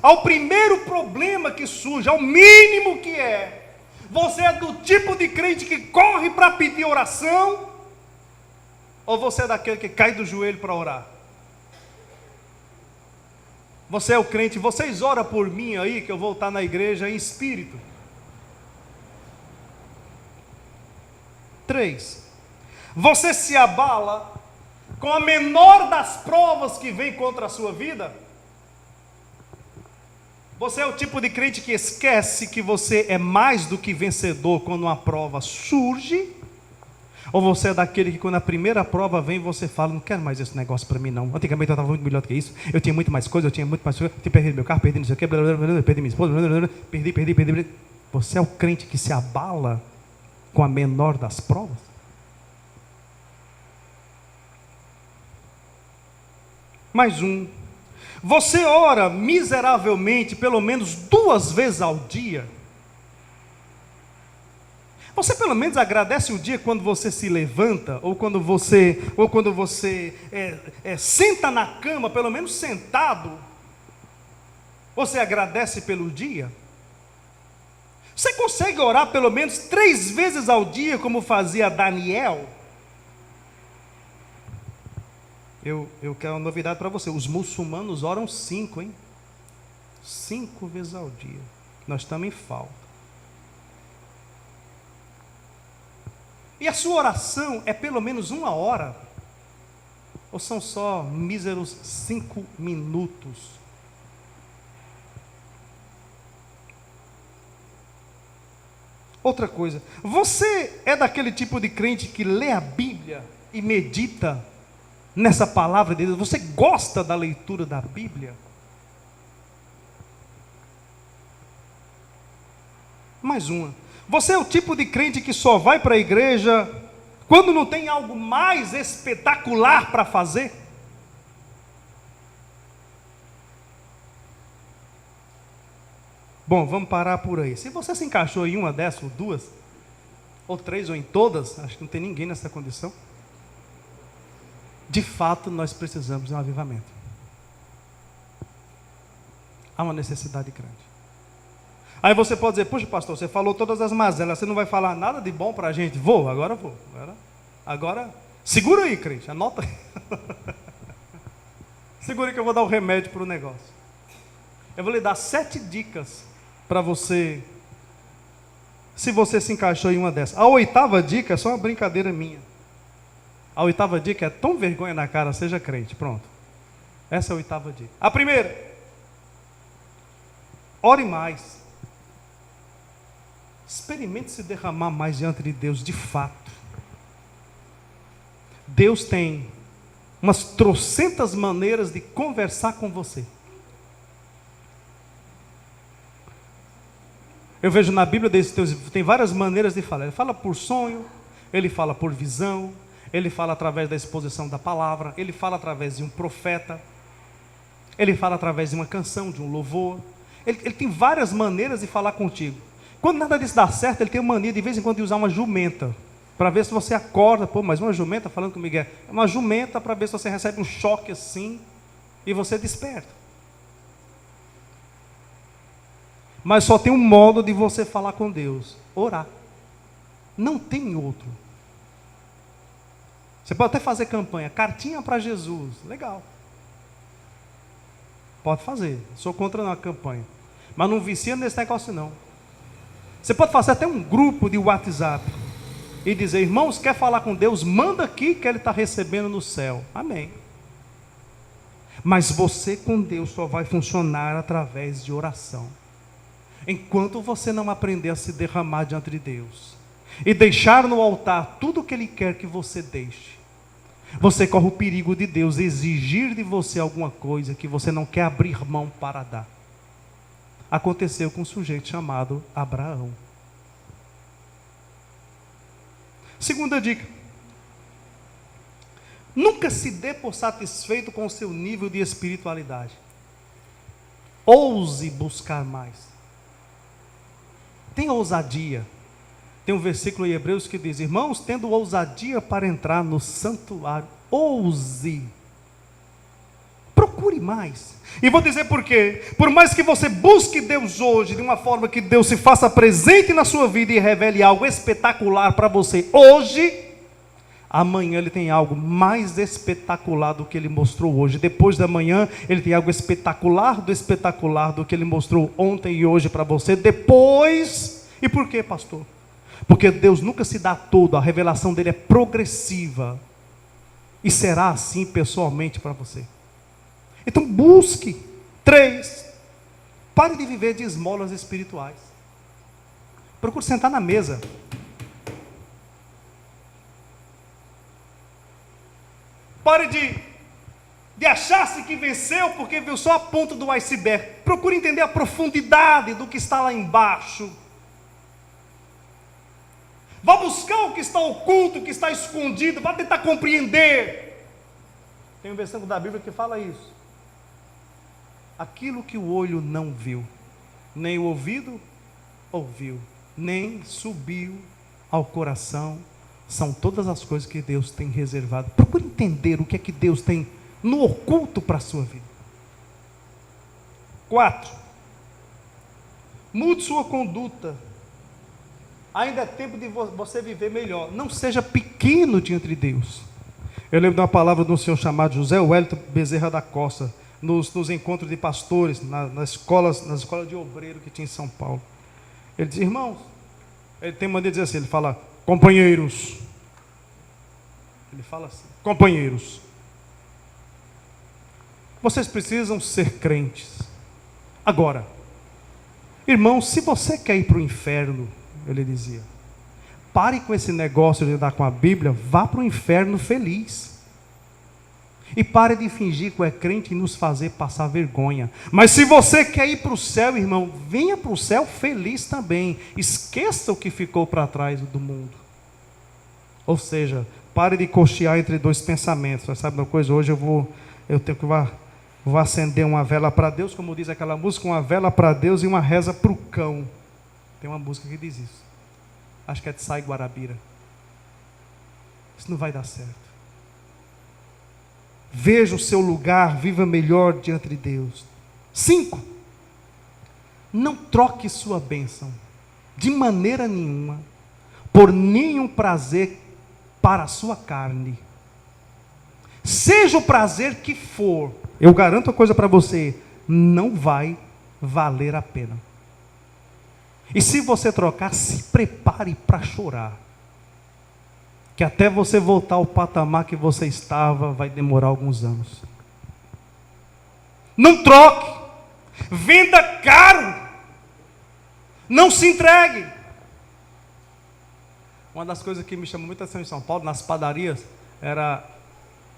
ao primeiro problema que surge, ao mínimo que é, você é do tipo de crente que corre para pedir oração, ou você é daquele que cai do joelho para orar? Você é o crente, vocês oram por mim aí, que eu vou estar na igreja em espírito. 3. Você se abala com a menor das provas que vem contra a sua vida? Você é o tipo de crente que esquece que você é mais do que vencedor quando uma prova surge? Ou você é daquele que quando a primeira prova vem, você fala, não quero mais esse negócio para mim não. Antigamente eu estava muito melhor do que isso, eu tinha muito mais coisa, eu tinha perdi meu carro, perdi não sei o que, perdi minha esposa, perdi. Você é o crente que se abala com a menor das provas? Mais um. Você ora miseravelmente pelo menos 2 vezes ao dia? Você pelo menos agradece o dia quando você se levanta, ou quando você senta na cama, pelo menos sentado? Você agradece pelo dia? Você consegue orar pelo menos 3 vezes ao dia, como fazia Daniel? Eu quero uma novidade para você. Os muçulmanos oram 5, hein? 5 vezes ao dia. Nós estamos em falta. E a sua oração é pelo menos 1 hora? Ou são só míseros 5 minutos? Outra coisa, você é daquele tipo de crente que lê a Bíblia e medita nessa palavra de Deus? Você gosta da leitura da Bíblia? Mais uma. Você é o tipo de crente que só vai para a igreja quando não tem algo mais espetacular para fazer? Bom, vamos parar por aí. Se você se encaixou em uma dessas, ou 2, ou 3, ou em todas, acho que não tem ninguém nessa condição. De fato, nós precisamos de um avivamento. Há uma necessidade grande. Aí você pode dizer, puxa pastor, você falou todas as mazelas, você não vai falar nada de bom para a gente? Agora vou. Agora, segura aí, crente, anota aí. Segura aí que eu vou dar o remédio para o negócio. Eu vou lhe dar 7 dicas para você, se você se encaixou em uma dessas. A 8ª dica é só uma brincadeira minha. A 8ª dica é tão vergonha na cara, seja crente, pronto. Essa é a 8ª dica. A primeira, ore mais. Experimente se derramar mais diante de Deus, de fato. Deus tem umas trocentas maneiras de conversar com você. Eu vejo na Bíblia Deus tem várias maneiras de falar. Ele fala por sonho, ele fala por visão, ele fala através da exposição da palavra, ele fala através de um profeta, ele fala através de uma canção, de um louvor. Ele tem várias maneiras de falar contigo. Quando nada disso dá certo, ele tem uma mania de vez em quando de usar uma jumenta, para ver se você acorda. Pô, mas uma jumenta falando comigo é uma jumenta para ver se você recebe um choque assim e você desperta. Mas só tem um modo de você falar com Deus: orar. Não tem outro. Você pode até fazer campanha, cartinha para Jesus, legal. Pode fazer, sou contra a campanha, mas não vicia nesse negócio não. Você pode fazer até um grupo de WhatsApp e dizer, irmãos, quer falar com Deus? Manda aqui que Ele está recebendo no céu. Amém. Mas você com Deus só vai funcionar através de oração. Enquanto você não aprender a se derramar diante de Deus e deixar no altar tudo o que Ele quer que você deixe, você corre o perigo de Deus exigir de você alguma coisa que você não quer abrir mão para dar. Aconteceu com um sujeito chamado Abraão. Segunda dica: nunca se dê por satisfeito com o seu nível de espiritualidade. Ouse buscar mais. Tenha ousadia. Tem um versículo em Hebreus que diz: irmãos, tendo ousadia para entrar no santuário, ouse. Procure mais. E vou dizer por quê. Por mais que você busque Deus hoje, de uma forma que Deus se faça presente na sua vida e revele algo espetacular para você hoje, amanhã Ele tem algo mais espetacular do que Ele mostrou hoje. Depois da manhã, Ele tem algo espetacular do que Ele mostrou ontem e hoje para você. Depois, e por quê, pastor? Porque Deus nunca se dá todo, a revelação dele é progressiva. E será assim pessoalmente para você. Então busque. 3, pare de viver de esmolas espirituais. Procure sentar na mesa. Pare de achar-se que venceu porque viu só a ponta do iceberg. Procure entender a profundidade do que está lá embaixo. Vá buscar o que está oculto, o que está escondido. Vá tentar compreender. Tem um versículo da Bíblia que fala isso. Aquilo que o olho não viu, nem o ouvido ouviu, nem subiu ao coração, são todas as coisas que Deus tem reservado. Procure entender o que é que Deus tem no oculto para a sua vida. 4, mude sua conduta. Ainda é tempo de você viver melhor. Não seja pequeno diante de Deus. Eu lembro de uma palavra de um senhor chamado José Wellington Bezerra da Costa, nos encontros de pastores, nas escolas de obreiro que tinha em São Paulo. Ele diz: irmãos, ele tem maneira de dizer assim, ele fala: companheiros. Ele fala assim: companheiros, vocês precisam ser crentes. Agora, irmãos, se você quer ir para o inferno, ele dizia, pare com esse negócio de andar com a Bíblia, vá para o inferno feliz. E pare de fingir que é crente e nos fazer passar vergonha. Mas se você quer ir para o céu, irmão, venha para o céu feliz também. Esqueça o que ficou para trás do mundo. Ou seja, pare de cochear entre dois pensamentos. Você sabe uma coisa? Hoje eu tenho que vou acender uma vela para Deus, como diz aquela música, uma vela para Deus e uma reza para o cão. Tem uma música que diz isso. Acho que é de Sai Guarabira. Isso não vai dar certo. Veja o seu lugar, viva melhor diante de Deus. 5, não troque sua bênção de maneira nenhuma por nenhum prazer para a sua carne. Seja o prazer que for, eu garanto uma coisa para você, não vai valer a pena. E se você trocar, se prepare para chorar. Que até você voltar ao patamar que você estava, vai demorar alguns anos. Não troque. Venda caro. Não se entregue. Uma das coisas que me chamou muita atenção em São Paulo, nas padarias,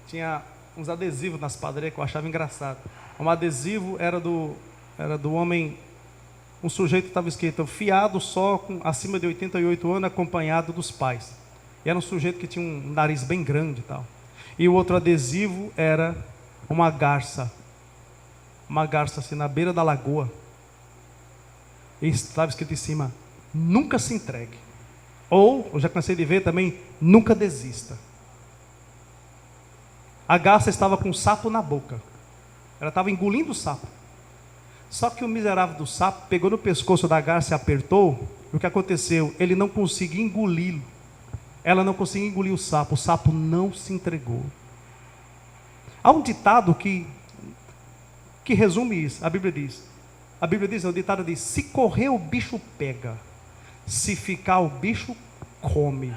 tinha uns adesivos nas padarias que eu achava engraçado. Um adesivo era do homem, um sujeito que estava escrito, fiado só com acima de 88 anos, acompanhado dos pais. E era um sujeito que tinha um nariz bem grande e tal. E o outro adesivo era uma garça assim na beira da lagoa. E estava escrito em cima: nunca se entregue. Ou, eu já cansei de ver também, nunca desista. A garça estava com um sapo na boca. Ela estava engolindo o sapo. Só que o miserável do sapo pegou no pescoço da garça e apertou. E o que aconteceu? Ele não conseguia engoli-lo. Ela não conseguia engolir o sapo não se entregou. Há um ditado que resume isso. A Bíblia diz, o ditado diz: se correr o bicho pega, se ficar o bicho come.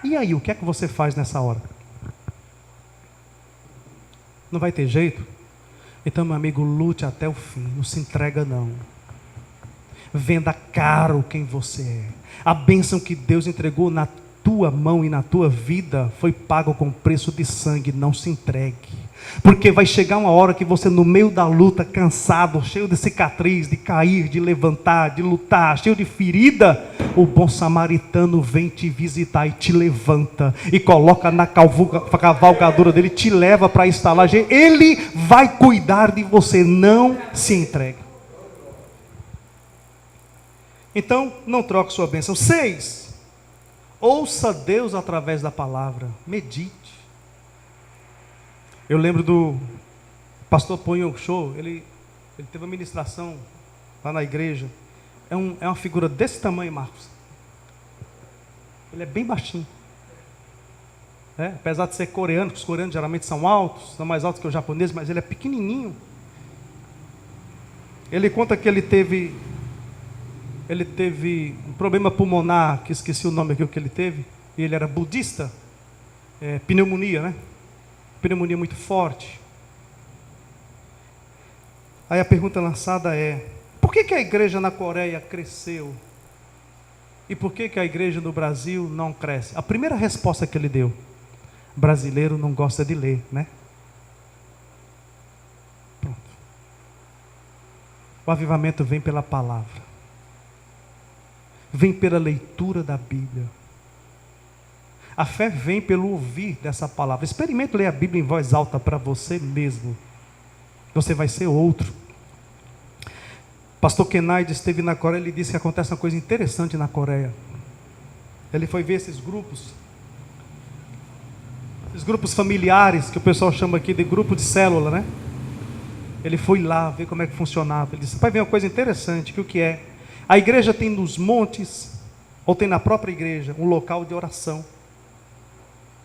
E aí, o que é que você faz nessa hora? Não vai ter jeito? Então, meu amigo, lute até o fim, não se entrega não. Venda caro quem você é. A bênção que Deus entregou na tua mão e na tua vida foi pago com preço de sangue. Não se entregue. Porque vai chegar uma hora que você, no meio da luta, cansado, cheio de cicatriz, de cair, de levantar, de lutar, cheio de ferida, o bom samaritano vem te visitar e te levanta e coloca na cavalgadura dele, te leva para a estalagem. Ele vai cuidar de você. Não se entregue. Então, não troque sua bênção. 6. Ouça Deus através da palavra. Medite. Eu lembro do pastor Ponho Show, ele teve uma ministração lá na igreja. É uma figura desse tamanho, Marcos. Ele é bem baixinho. Apesar de ser coreano, que os coreanos geralmente são altos, são mais altos que os japoneses, mas ele é pequenininho. Ele conta que ele teve um problema pulmonar, que esqueci o nome aqui o que ele teve, e ele era budista, pneumonia, né? Pneumonia muito forte. Aí a pergunta lançada é: por que a igreja na Coreia cresceu? E por que a igreja no Brasil não cresce? A primeira resposta que ele deu: brasileiro não gosta de ler, né? Pronto. O avivamento vem pela palavra. Vem pela leitura da Bíblia. A fé vem pelo ouvir dessa palavra. Experimente ler a Bíblia em voz alta para você mesmo. Você vai ser outro. Pastor Kenai esteve na Coreia, ele disse que acontece uma coisa interessante na Coreia. Ele foi ver esses grupos familiares, que o pessoal chama aqui de grupo de célula, né? Ele foi lá ver como é que funcionava. Ele disse: vai ver uma coisa interessante, que o que é? A igreja tem nos montes, ou tem na própria igreja, um local de oração.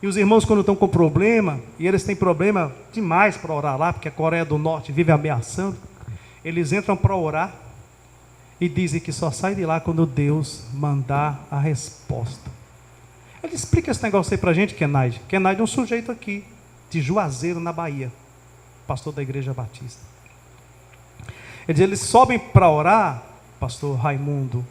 E os irmãos, quando estão com problema, e eles têm problema demais para orar lá, porque a Coreia do Norte vive ameaçando, eles entram para orar e dizem que só sai de lá quando Deus mandar a resposta. Ele explica esse negócio aí para a gente, Kenai. Kenai é um sujeito aqui, de Juazeiro, na Bahia, pastor da Igreja Batista. Ele diz: eles sobem para orar, pastor Raimundo.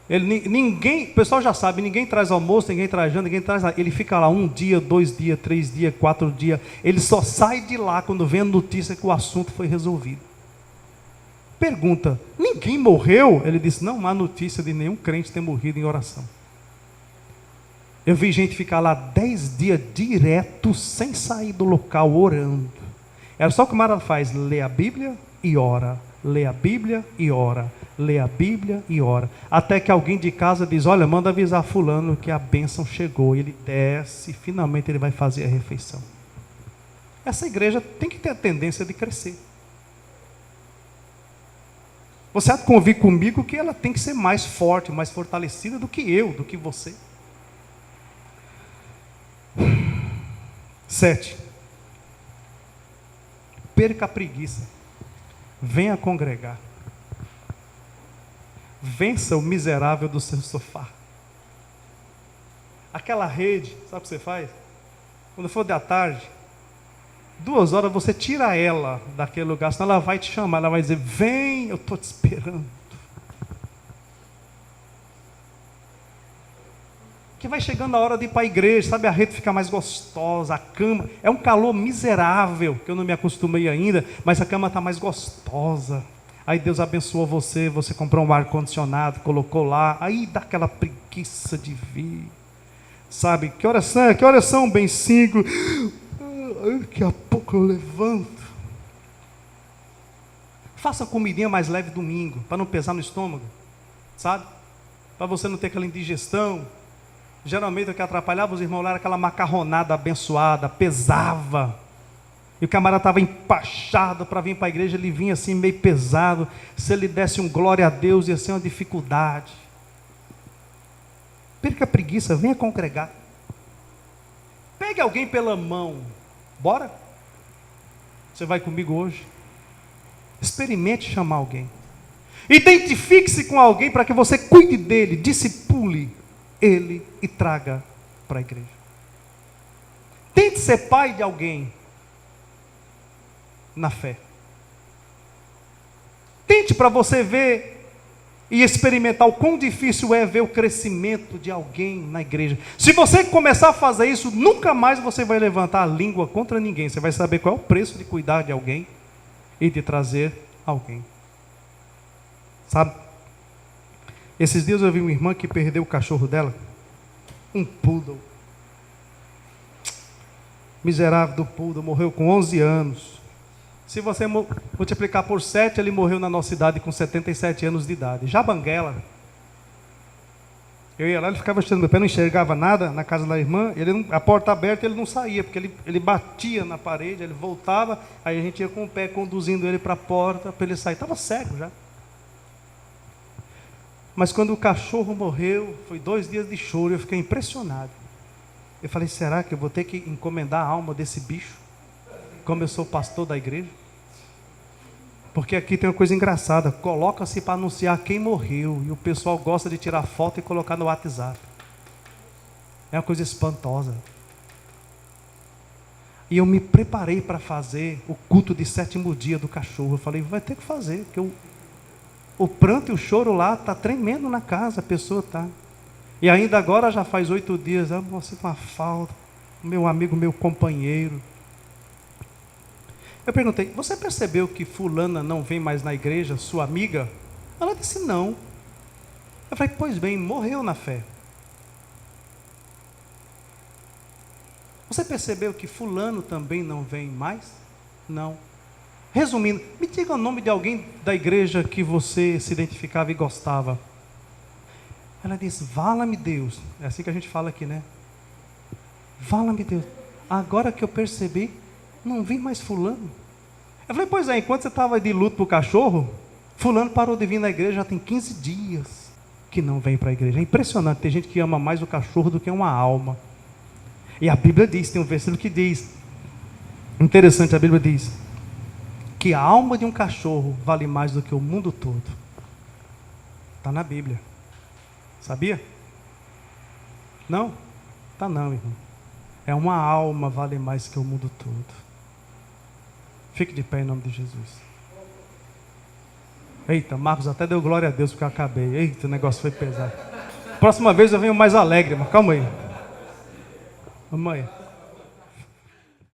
O pessoal já sabe, ninguém traz almoço, ninguém traz janta, ninguém traz nada. Ele fica lá 1 dia, 2 dias, 3 dias, 4 dias. Ele só sai de lá quando vem a notícia que o assunto foi resolvido. Pergunta: ninguém morreu? Ele disse: não há notícia de nenhum crente ter morrido em oração. Eu vi gente ficar lá 10 dias direto, sem sair do local, orando. Era só o que o Mara faz: lê a Bíblia e ora. Lê a Bíblia e ora. Lê a Bíblia e ora. Até que alguém de casa diz: olha, manda avisar fulano que a bênção chegou. Ele desce e finalmente ele vai fazer a refeição. Essa igreja tem que ter a tendência de crescer. Você há de convir comigo que ela tem que ser mais forte, mais fortalecida do que eu, do que você. 7. Perca a preguiça. Venha congregar. Vença o miserável do seu sofá. Aquela rede, sabe o que você faz? Quando for da tarde, 2 horas você tira ela daquele lugar, senão ela vai te chamar, ela vai dizer: vem, eu estou te esperando. Que vai chegando a hora de ir para a igreja, sabe, a rede fica mais gostosa, a cama, é um calor miserável, que eu não me acostumei ainda, mas a cama está mais gostosa. Aí Deus abençoou você, você comprou um ar-condicionado, colocou lá, aí dá aquela preguiça de vir. Sabe, que horas são? Bem 5. Daqui a pouco eu levanto. Faça a comidinha mais leve domingo, para não pesar no estômago, sabe? Para você não ter aquela indigestão. Geralmente o que atrapalhava os irmãos lá era aquela macarronada abençoada, pesava. E o camarada estava empachado para vir para a igreja, ele vinha assim meio pesado. Se ele desse um glória a Deus, ia ser uma dificuldade. Perca a preguiça, venha congregar. Pegue alguém pela mão. Bora? Você vai comigo hoje? Experimente chamar alguém. Identifique-se com alguém para que você cuide dele, discipule ele e traga para a igreja. Tente ser pai de alguém na fé. Tente para você ver e experimentar o quão difícil é ver o crescimento de alguém na igreja. Se você começar a fazer isso, nunca mais você vai levantar a língua contra ninguém. Você vai saber qual é o preço de cuidar de alguém e de trazer alguém. Sabe? Esses dias eu vi uma irmã que perdeu o cachorro dela, um poodle. Miserável do poodle, morreu com 11 anos. Se você multiplicar por 7, ele morreu na nossa idade com 77 anos de idade. Já Banguela. Eu ia lá, ele ficava achando meu pé, não enxergava nada na casa da irmã. A porta aberta, ele não saía, porque ele batia na parede, ele voltava, aí a gente ia com o pé conduzindo ele para a porta, para ele sair. Estava cego já. Mas quando o cachorro morreu, foi 2 dias de choro, eu fiquei impressionado. Eu falei, será que eu vou ter que encomendar a alma desse bicho? Como eu sou pastor da igreja? Porque aqui tem uma coisa engraçada, coloca-se para anunciar quem morreu, e o pessoal gosta de tirar foto e colocar no WhatsApp. É uma coisa espantosa. E eu me preparei para fazer o culto de 7º dia do cachorro. Eu falei, vai ter que fazer, porque o pranto e o choro lá está tremendo na casa, a pessoa está. E ainda agora já faz 8 dias, você com a falta, meu amigo, meu companheiro. Eu perguntei, você percebeu que fulana não vem mais na igreja, sua amiga? Ela disse, não. Eu falei, pois bem, morreu na fé. Você percebeu que fulano também não vem mais? Não. Resumindo, me diga o nome de alguém da igreja que você se identificava e gostava. Ela disse, vala-me Deus. É assim que a gente fala aqui, né? Vala-me Deus. Agora que eu percebi, não vem mais fulano. Eu falei, pois é, enquanto você estava de luto para o cachorro, fulano parou de vir na igreja, já tem 15 dias que não vem para a igreja. É impressionante, tem gente que ama mais o cachorro do que uma alma. E a Bíblia diz, tem um versículo que diz, interessante, a Bíblia diz, que a alma de um cachorro vale mais do que o mundo todo. Está na Bíblia. Sabia? Não? Tá não, irmão. É uma alma vale mais que o mundo todo. Fique de pé em nome de Jesus. Eita, Marcos até deu glória a Deus porque eu acabei. Eita, o negócio foi pesado. Próxima vez eu venho mais alegre, mas calma aí. Vamos aí.